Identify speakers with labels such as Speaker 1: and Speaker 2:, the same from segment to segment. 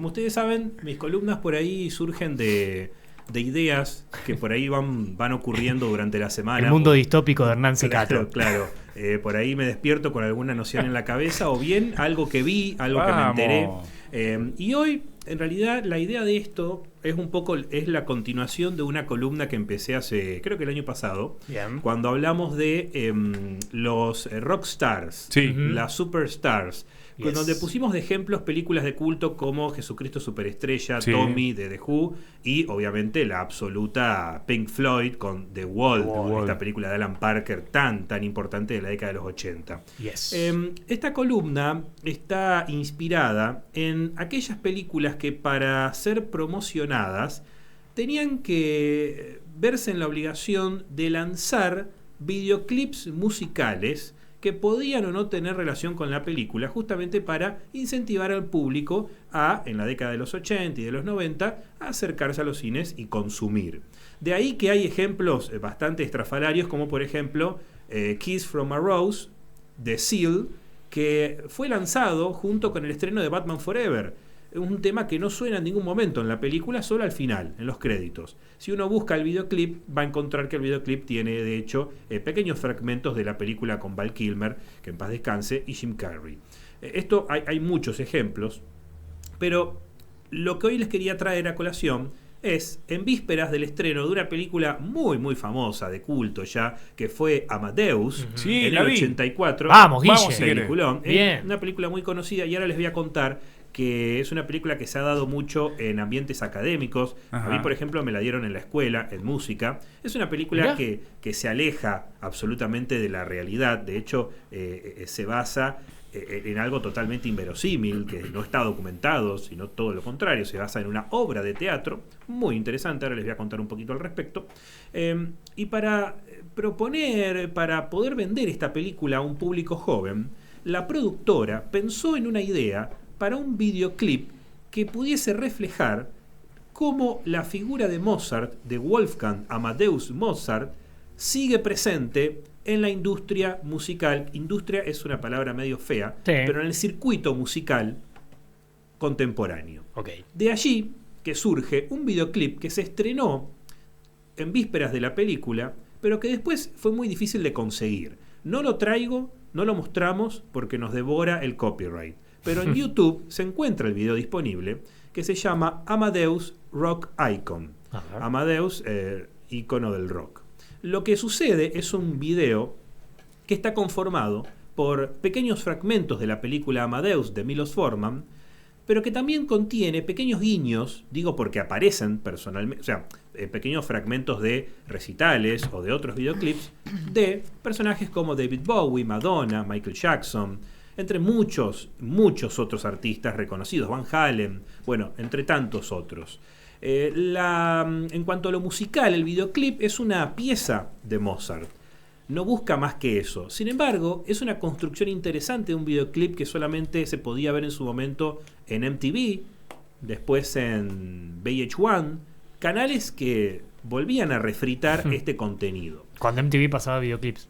Speaker 1: Como ustedes saben, mis columnas por ahí surgen de ideas que por ahí van ocurriendo durante la semana.
Speaker 2: El mundo distópico de Hernán Secato.
Speaker 1: Claro. Por ahí me despierto con alguna noción en la cabeza, o bien algo que vi, algo que me enteré. Y hoy, en realidad, la idea de esto es la continuación de una columna que empecé hace, creo que el año pasado, cuando hablamos de los rockstars, las superstars, donde pusimos de ejemplos películas de culto como Jesucristo Superestrella, Tommy de The Who, y obviamente la absoluta Pink Floyd con The Wall, esta película de Alan Parker tan importante de la década de los 80. Esta columna está inspirada en aquellas películas que, para ser promocionadas, tenían que verse en la obligación de lanzar videoclips musicales que podían o no tener relación con la película, justamente para incentivar al público en la década de los 80 y de los 90, a acercarse a los cines y consumir. De ahí que hay ejemplos bastante estrafalarios, como por ejemplo Kiss from a Rose, de Seal, que fue lanzado junto con el estreno de Batman Forever. Un tema que no suena en ningún momento en la película, solo al final, en los créditos. Si uno busca el videoclip, va a encontrar que el videoclip tiene, de hecho, pequeños fragmentos de la película con Val Kilmer, que en paz descanse, y Jim Carrey. Esto hay muchos ejemplos, pero lo que hoy les quería traer a colación es, en vísperas del estreno de una película muy famosa, de culto ya, que fue Amadeus, en el 84.
Speaker 2: Vamos, Guille.
Speaker 1: Peliculón.
Speaker 2: Bien.
Speaker 1: Una película muy conocida, y ahora les voy a contar que es una película que se ha dado mucho en ambientes académicos. A mí, por ejemplo, me la dieron en la escuela, en música. Es una película que se aleja absolutamente de la realidad. De hecho, se basa en algo totalmente inverosímil, que no está documentado, sino todo lo contrario. Se basa en una obra de teatro muy interesante. Ahora les voy a contar un poquito al respecto. Y para poder vender esta película a un público joven, la productora pensó en una idea para un videoclip que pudiese reflejar cómo la figura de Mozart, de Wolfgang Amadeus Mozart, sigue presente en la industria musical. Industria es una palabra medio fea, pero en el circuito musical contemporáneo. De allí que surge un videoclip que se estrenó en vísperas de la película, pero que después fue muy difícil de conseguir. No lo traigo, no lo mostramos porque nos devora el copyright. Pero en YouTube se encuentra el video disponible, que se llama Amadeus Rock Icon. Amadeus, ícono del rock. Lo que sucede es un video que está conformado por pequeños fragmentos de la película Amadeus de Milos Forman, pero que también contiene pequeños guiños, digo porque aparecen personalmente, o sea, pequeños fragmentos de recitales o de otros videoclips de personajes como David Bowie, Madonna, Michael Jackson, entre muchos otros artistas reconocidos, Van Halen, bueno, entre tantos otros. En cuanto a lo musical, el videoclip es una pieza de Mozart. No busca más que eso. Sin embargo, es una construcción interesante de un videoclip que solamente se podía ver en su momento en MTV, después en VH1, canales que volvían a refritar este contenido.
Speaker 2: Cuando MTV pasaba videoclips.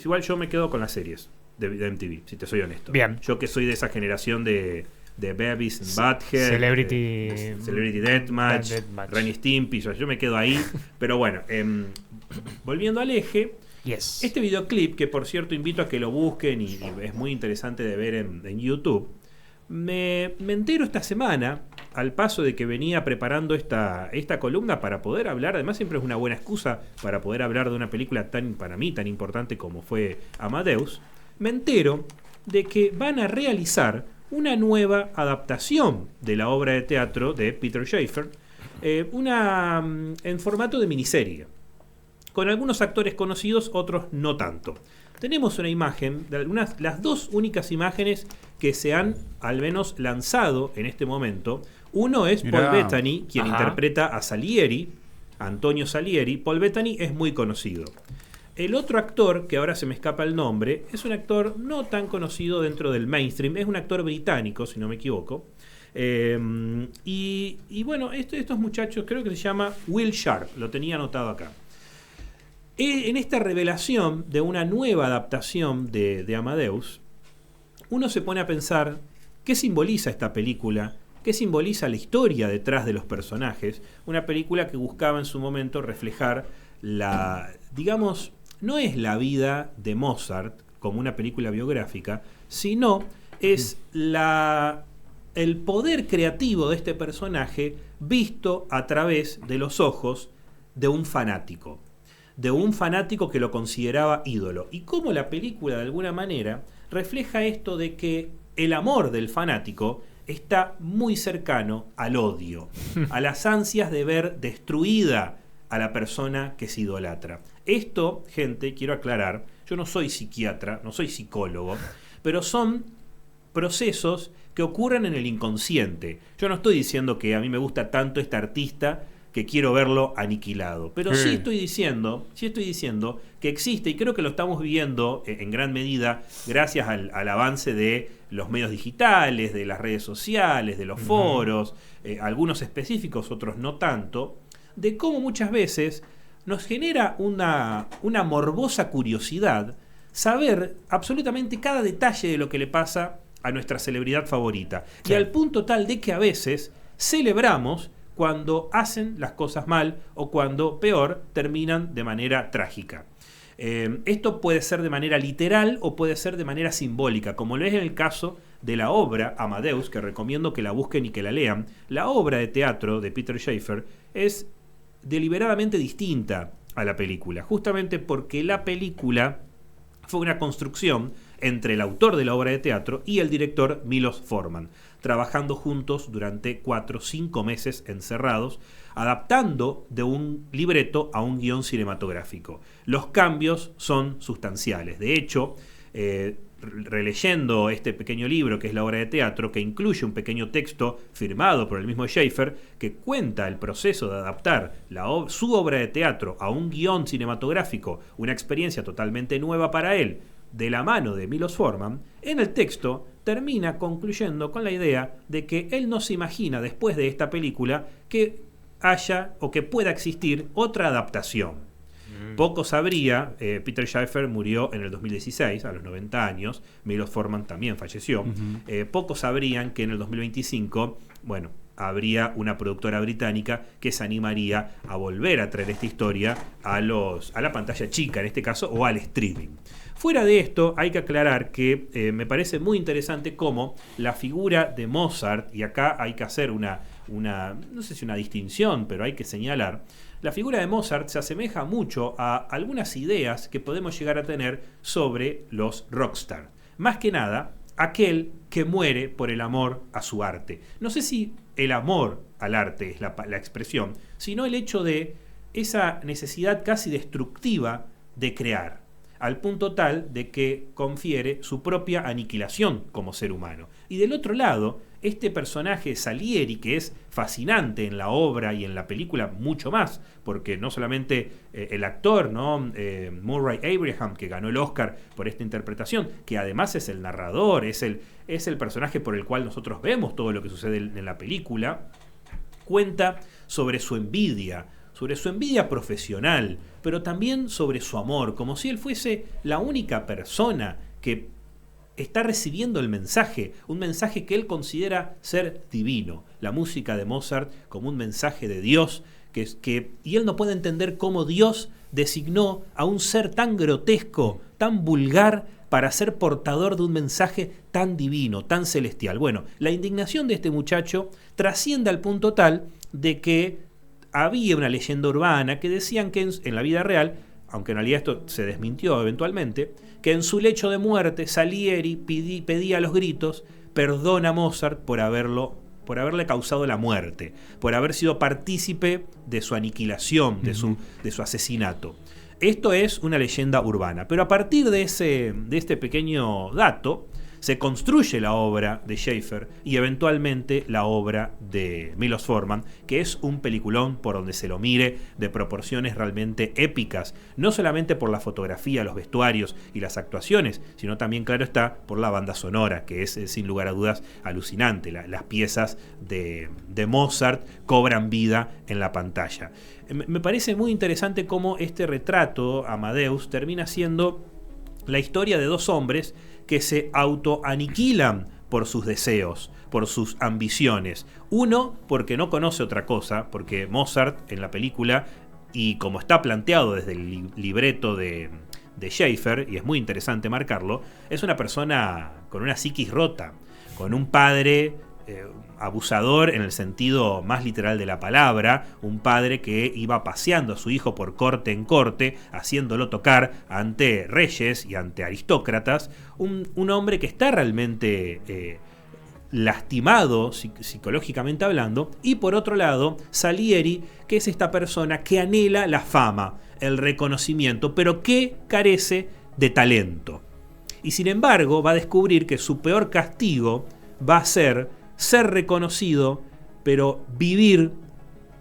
Speaker 1: Igual yo me quedo con las series de MTV, si te soy honesto.
Speaker 2: Bien.
Speaker 1: Yo que soy de esa generación de Beavis and Butthead, Celebrity Deathmatch, Ren y Stimpy, yo me quedo ahí. Pero bueno, volviendo al eje, este videoclip, que por cierto invito a que lo busquen y es muy interesante de ver en YouTube, me entero esta semana, al paso de que venía preparando esta columna para poder hablar. Además, siempre es una buena excusa para poder hablar de una película para mí tan importante como fue Amadeus. Me entero de que van a realizar una nueva adaptación de la obra de teatro de Peter Shaffer, en formato de miniserie, con algunos actores conocidos, otros no tanto. Tenemos una imagen, las dos únicas imágenes que se han al menos lanzado en este momento. Uno es Paul Bettany, quien interpreta a Salieri, Antonio Salieri. Paul Bettany es muy conocido. El otro actor, que ahora se me escapa el nombre, es un actor no tan conocido dentro del mainstream. Es un actor británico, si no me equivoco. Y bueno, estos muchachos, creo que se llama Will Sharp, lo tenía anotado acá. En esta revelación de una nueva adaptación de Amadeus, uno se pone a pensar ¿Qué simboliza esta película? ¿Qué simboliza la historia detrás de los personajes? Una película que buscaba en su momento reflejar digamos, no es la vida de Mozart como una película biográfica, sino es el poder creativo de este personaje visto a través de los ojos de un fanático que lo consideraba ídolo. Y cómo la película, de alguna manera, refleja esto de que el amor del fanático está muy cercano al odio, a las ansias de ver destruida a la persona que se idolatra. Esto, gente, quiero aclarar, yo no soy psiquiatra, no soy psicólogo, pero son procesos que ocurren en el inconsciente. Yo no estoy diciendo que a mí me gusta tanto este artista que quiero verlo aniquilado, pero sí estoy diciendo que existe, y creo que lo estamos viviendo en gran medida gracias al avance de los medios digitales, de las redes sociales, de los foros, algunos específicos, otros no tanto, de cómo muchas veces nos genera una morbosa curiosidad saber absolutamente cada detalle de lo que le pasa a nuestra celebridad favorita. Sí. Y al punto tal de que a veces celebramos cuando hacen las cosas mal o cuando, peor, terminan de manera trágica. Esto puede ser de manera literal o puede ser de manera simbólica, como lo es en el caso de la obra Amadeus, que recomiendo que la busquen y que la lean. La obra de teatro de Peter Shaffer es deliberadamente distinta a la película, justamente porque la película fue una construcción entre el autor de la obra de teatro y el director Milos Forman, trabajando juntos durante 4 o 5 meses encerrados, adaptando de un libreto a un guión cinematográfico. Los cambios son sustanciales. De hecho, releyendo este pequeño libro que es la obra de teatro, que incluye un pequeño texto firmado por el mismo Shaffer, que cuenta el proceso de adaptar su obra de teatro a un guión cinematográfico, una experiencia totalmente nueva para él, de la mano de Milos Forman, en el texto termina concluyendo con la idea de que él no se imagina después de esta película que haya o que pueda existir otra adaptación. Poco sabría, Peter Shaffer murió en el 2016, a los 90 años, Milos Forman también falleció, pocos sabrían que en el 2025, bueno, habría una productora británica que se animaría a volver a traer esta historia a la pantalla chica, en este caso, o al streaming. Fuera de esto, hay que aclarar que me parece muy interesante cómo la figura de Mozart, y acá hay que hacer no sé si una distinción, pero hay que señalar, la figura de Mozart se asemeja mucho a algunas ideas que podemos llegar a tener sobre los rockstar. Más que nada, aquel que muere por el amor a su arte. No sé si el amor al arte es la expresión, sino el hecho de esa necesidad casi destructiva de crear, al punto tal de que confiere su propia aniquilación como ser humano. Y del otro lado, este personaje Salieri, que es fascinante en la obra y en la película mucho más, porque no solamente el actor, ¿no? Murray Abraham, que ganó el Oscar por esta interpretación, que además es el narrador, es el personaje por el cual nosotros vemos todo lo que sucede en la película, cuenta sobre su envidia profesional, pero también sobre su amor, como si él fuese la única persona que está recibiendo el mensaje, un mensaje que él considera ser divino, la música de Mozart como un mensaje de Dios, y él no puede entender cómo Dios designó a un ser tan grotesco, tan vulgar, para ser portador de un mensaje tan divino, tan celestial. Bueno, la indignación de este muchacho trasciende al punto tal de que había una leyenda urbana que decían que en la vida real, aunque en realidad esto se desmintió eventualmente, que en su lecho de muerte Salieri pedía a los gritos perdón a Mozart por haberle causado la muerte, por haber sido partícipe de su aniquilación, de su asesinato. Esto es una leyenda urbana, pero a partir de este pequeño dato se construye la obra de Shaffer y eventualmente la obra de Milos Forman, que es un peliculón por donde se lo mire, de proporciones realmente épicas, no solamente por la fotografía, los vestuarios y las actuaciones, sino también, claro está, por la banda sonora, que es sin lugar a dudas alucinante. Las piezas de Mozart cobran vida en la pantalla. Me parece muy interesante cómo este retrato, Amadeus, termina siendo la historia de dos hombres que se autoaniquilan por sus deseos, por sus ambiciones. Uno, porque no conoce otra cosa, porque Mozart en la película, y como está planteado desde el libreto de Schaeffer, y es muy interesante marcarlo, es una persona con una psiquis rota, con un padre abusador en el sentido más literal de la palabra, un padre que iba paseando a su hijo por corte en corte, haciéndolo tocar ante reyes y ante aristócratas, un hombre que está realmente lastimado psicológicamente hablando, y por otro lado Salieri, que es esta persona que anhela la fama, el reconocimiento, pero que carece de talento. Y sin embargo va a descubrir que su peor castigo va a ser reconocido, pero vivir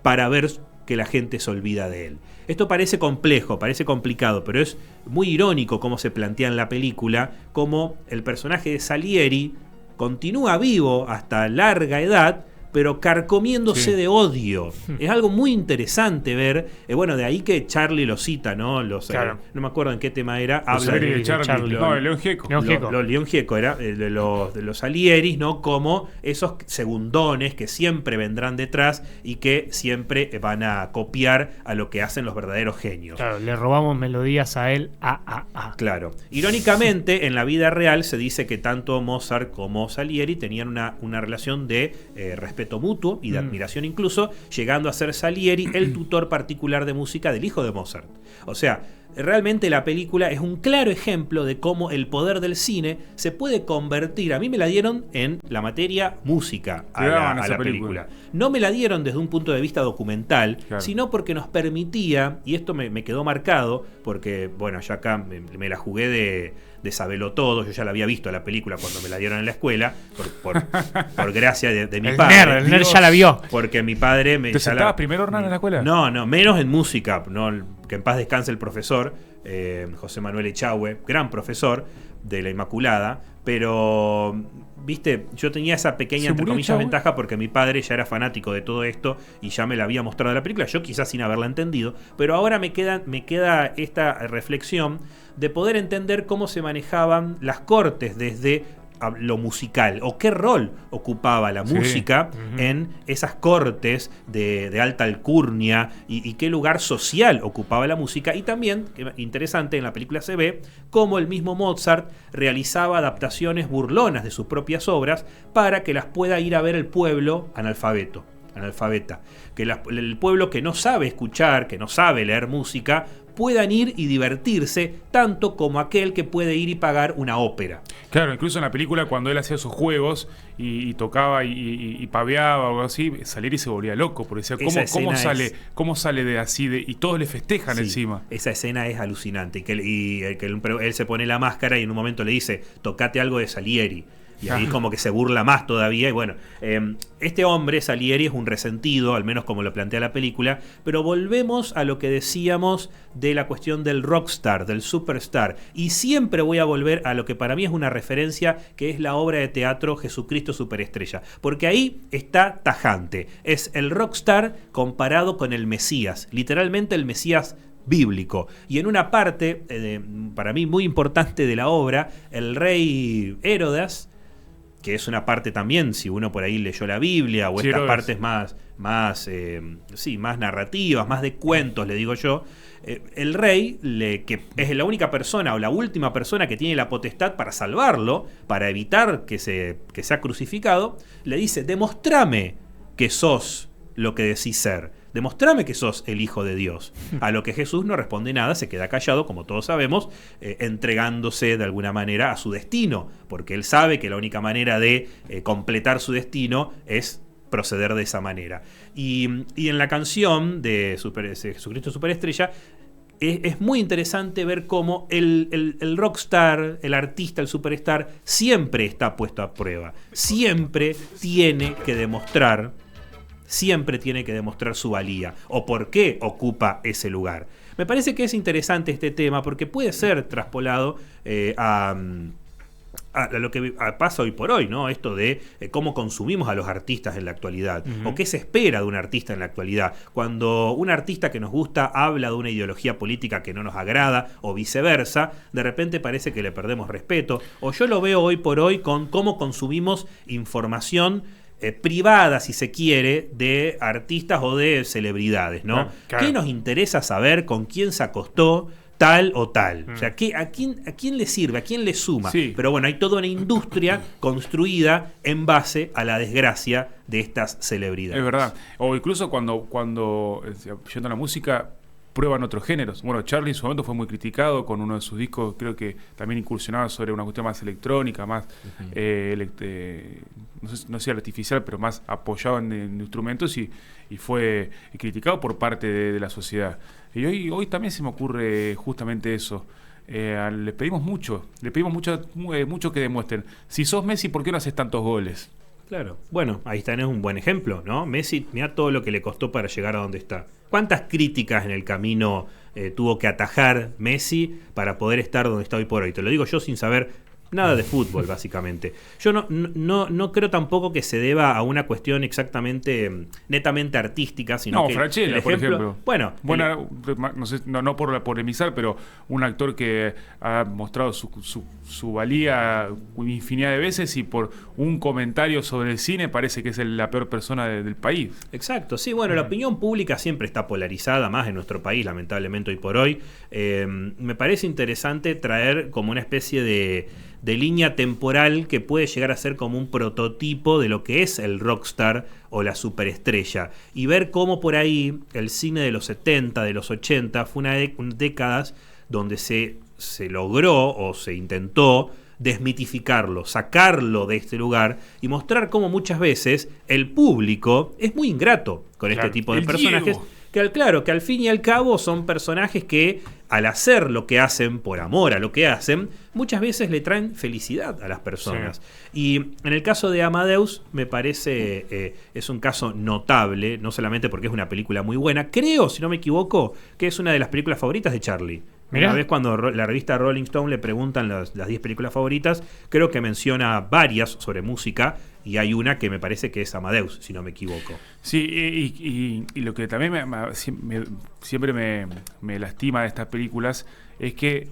Speaker 1: para ver que la gente se olvida de él. Esto parece complejo, parece complicado, pero es muy irónico cómo se plantea en la película, cómo el personaje de Salieri continúa vivo hasta larga edad, pero carcomiéndose de odio. Es algo muy interesante ver. Bueno, de ahí que Charlie lo cita, ¿no? Claro. No me acuerdo en qué tema era.
Speaker 3: Habla de Charlie. No, de León Gieco.
Speaker 1: León Gieco era de los Salieris, ¿no? Como esos segundones que siempre vendrán detrás y que siempre van a copiar a lo que hacen los verdaderos genios.
Speaker 2: Claro, le robamos melodías a él.
Speaker 1: Claro. Irónicamente, en la vida real se dice que tanto Mozart como Salieri tenían una relación de respeto mutuo y de admiración, incluso llegando a ser Salieri el tutor particular de música del hijo de Mozart. O sea, realmente la película es un claro ejemplo de cómo el poder del cine se puede convertir. A mí me la dieron en la materia música a la película. No me la dieron desde un punto de vista documental, sino porque nos permitía, y esto me quedó marcado, porque bueno, yo acá me la jugué de sabelo todo. Yo ya la había visto la película cuando me la dieron en la escuela, por gracia de mi padre.
Speaker 2: El nerd ya la vio.
Speaker 1: Porque mi padre me...
Speaker 3: ¿Te sentabas primero, Hernán, en la escuela?
Speaker 1: No, menos en música. No, que en paz descanse el profesor, José Manuel Echagüe, gran profesor de la Inmaculada, pero... Viste, yo tenía esa pequeña, entre comillas, ventaja porque mi padre ya era fanático de todo esto y ya me la había mostrado la película, yo quizás sin haberla entendido, pero ahora me queda esta reflexión de poder entender cómo se manejaban las cortes desde lo musical, o qué rol ocupaba la música en esas cortes de alta alcurnia, y qué lugar social ocupaba la música. Y también, interesante, en la película se ve cómo el mismo Mozart realizaba adaptaciones burlonas de sus propias obras para que las pueda ir a ver el pueblo analfabeta, que el pueblo que no sabe escuchar, que no sabe leer música, puedan ir y divertirse tanto como aquel que puede ir y pagar una ópera.
Speaker 3: Claro, incluso en la película, cuando él hacía sus juegos y tocaba y paveaba o algo así, Salieri se volvía loco, porque decía, ¿cómo sale de así? Y todos le festejan encima. Esa
Speaker 1: escena es alucinante. Pero él se pone la máscara y en un momento le dice, tocate algo de Salieri. Y ahí como que se burla más todavía. Y bueno, este hombre, Salieri, es un resentido, al menos como lo plantea la película. Pero volvemos a lo que decíamos de la cuestión del rockstar, del superstar. Y siempre voy a volver a lo que para mí es una referencia, que es la obra de teatro Jesucristo Superestrella. Porque ahí está tajante. Es el rockstar comparado con el Mesías. Literalmente el Mesías bíblico. Y en una parte, para mí muy importante de la obra, el rey Herodes, que es una parte también, si uno por ahí leyó la Biblia, o estas partes más narrativas, más de cuentos, le digo yo, el rey, que es la única persona o la última persona que tiene la potestad para salvarlo, para evitar que sea crucificado, le dice, demostrame que sos lo que decís ser. Demostrame que sos el Hijo de Dios. A lo que Jesús no responde nada, se queda callado, como todos sabemos, entregándose de alguna manera a su destino, porque él sabe que la única manera de completar su destino es proceder de esa manera. Y en la canción de Jesucristo Superestrella, es muy interesante ver cómo el rockstar, el artista, el superstar, siempre está puesto a prueba. Siempre tiene que demostrar su valía o por qué ocupa ese lugar. Me parece que es interesante este tema porque puede ser traspolado a a lo que pasa hoy por hoy, ¿no? Esto de cómo consumimos a los artistas en la actualidad, o qué se espera de un artista en la actualidad. Cuando un artista que nos gusta habla de una ideología política que no nos agrada, o viceversa, de repente parece que le perdemos respeto. O yo lo veo hoy por hoy con cómo consumimos información privada, si se quiere, de artistas o de celebridades, ¿no? Claro. ¿Qué nos interesa saber con quién se acostó tal o tal? O sea, ¿a quién le sirve? ¿A quién le suma? Sí. Pero bueno, hay toda una industria construida en base a la desgracia de estas celebridades.
Speaker 3: Es verdad. O incluso cuando yendo a la música, prueban otros géneros. Bueno, Charlie en su momento fue muy criticado con uno de sus discos, creo que también incursionaba sobre una cuestión más electrónica, más, no sé artificial, pero más apoyado en instrumentos y fue criticado por parte de la sociedad. Y hoy también se me ocurre justamente eso. Le pedimos mucho que demuestren. Si sos Messi, ¿por qué no haces tantos goles?
Speaker 1: Claro. Bueno, ahí tenés un buen ejemplo, ¿no? Messi, mirá todo lo que le costó para llegar a donde está. ¿Cuántas críticas en el camino tuvo que atajar Messi para poder estar donde está hoy por hoy? Te lo digo yo sin saber nada de fútbol, básicamente. Yo no creo tampoco que se deba a una cuestión exactamente, netamente artística, sino que...
Speaker 3: Francella, por ejemplo.
Speaker 1: Bueno,
Speaker 3: no sé, no por polemizar, pero un actor que ha mostrado su valía infinidad de veces y por un comentario sobre el cine parece que es la peor persona del país.
Speaker 1: Exacto, sí, bueno, la opinión pública siempre está polarizada, más en nuestro país, lamentablemente hoy por hoy. Me parece interesante traer como una especie de línea temporal que puede llegar a ser como un prototipo de lo que es el rockstar o la superestrella, y ver cómo por ahí el cine de los 70, de los 80 fue una décadas donde se logró o se intentó desmitificarlo, sacarlo de este lugar y mostrar cómo muchas veces el público es muy ingrato con este tipo de personajes. Que al fin y al cabo son personajes que al hacer lo que hacen por amor a lo que hacen, muchas veces le traen felicidad a las personas. Sí. Y en el caso de Amadeus me parece es un caso notable, no solamente porque es una película muy buena, creo, si no me equivoco, que es una de las películas favoritas de Charlie. Mirá. Una vez cuando la revista Rolling Stone le preguntan las 10 películas favoritas, creo que menciona varias sobre música y hay una que me parece que es Amadeus, si no me equivoco.
Speaker 3: Sí, y lo que también siempre me lastima de estas películas es que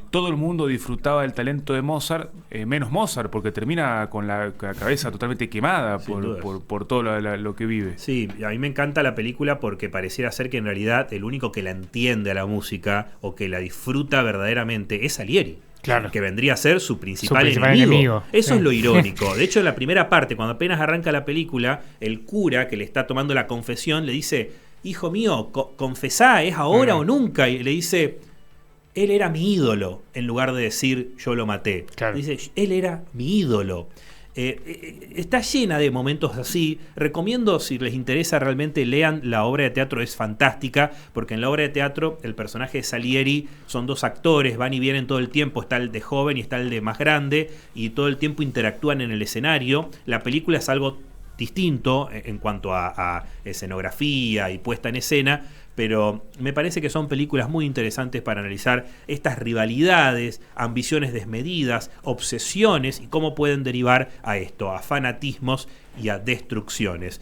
Speaker 3: todo el mundo disfrutaba del talento de Mozart, menos Mozart, porque termina con la cabeza totalmente quemada por todo lo que vive.
Speaker 1: Sí, a mí me encanta la película porque pareciera ser que en realidad el único que la entiende a la música o que la disfruta verdaderamente es Salieri. Claro. Que vendría a ser su principal enemigo. Eso es lo irónico. De hecho, en la primera parte, cuando apenas arranca la película, el cura que le está tomando la confesión le dice: hijo mío, confesá, ¿es ahora o nunca? Y le dice: él era mi ídolo, en lugar de decir yo lo maté. Claro. Dice, él era mi ídolo. Está llena de momentos así. Recomiendo, si les interesa realmente, lean la obra de teatro, es fantástica, porque en la obra de teatro el personaje de Salieri son dos actores, van y vienen todo el tiempo, está el de joven y está el de más grande, y todo el tiempo interactúan en el escenario. La película es algo distinto en cuanto a escenografía y puesta en escena, pero me parece que son películas muy interesantes para analizar estas rivalidades, ambiciones desmedidas, obsesiones y cómo pueden derivar a esto, a fanatismos y a destrucciones.